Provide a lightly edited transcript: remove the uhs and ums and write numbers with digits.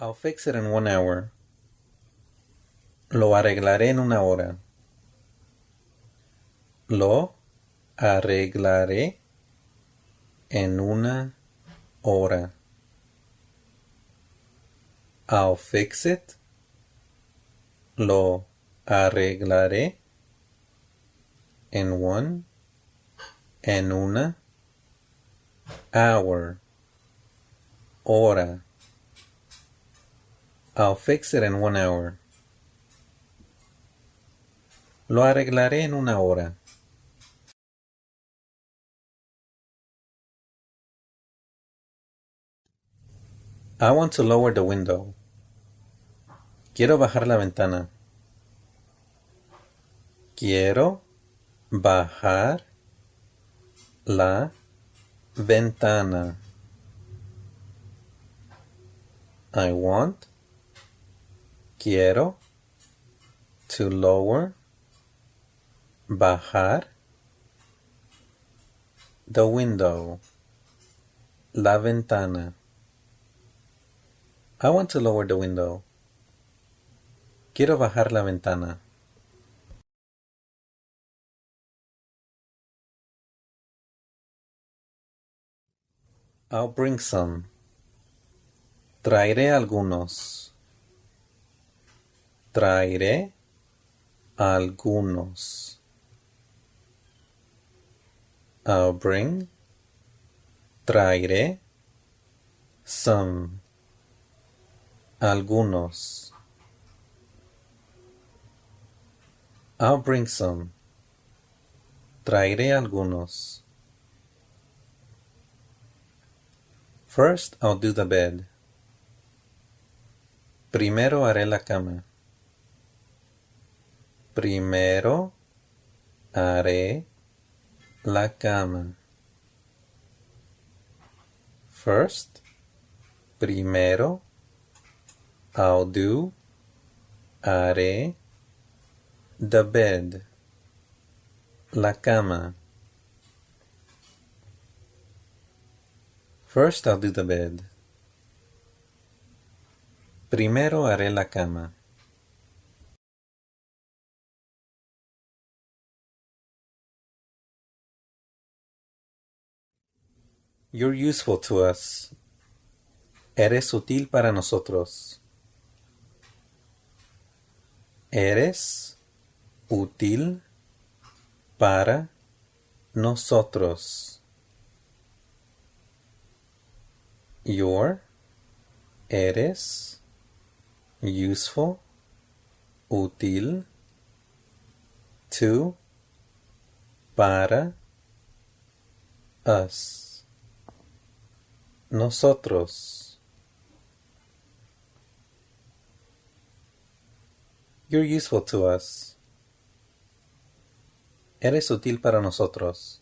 I'll fix it in 1 hour. Lo arreglaré en 1 hora. Lo arreglaré en 1 hora. I'll fix it. Lo arreglaré en una hour. Hora. I'll fix it in 1 hour. Lo arreglaré en 1 hora. I want to lower the window. Quiero bajar la ventana. Quiero bajar la ventana. I want. Quiero. To lower. Bajar. The window. La ventana. I want to lower the window. Quiero bajar la ventana. I'll bring some. Traeré algunos. Traeré algunos. I'll bring. Traeré. Some. Algunos. I'll bring some. Traeré algunos. First, I'll do the bed. Primero haré la cama. Primero haré la cama. First, primero, I'll do, haré, the bed, la cama. First, I'll do the bed. Primero haré la cama. You're useful to us. Eres útil para nosotros. Eres útil para nosotros. You're, eres, useful, útil, to, para, us, nosotros. You're useful to us. Eres útil para nosotros.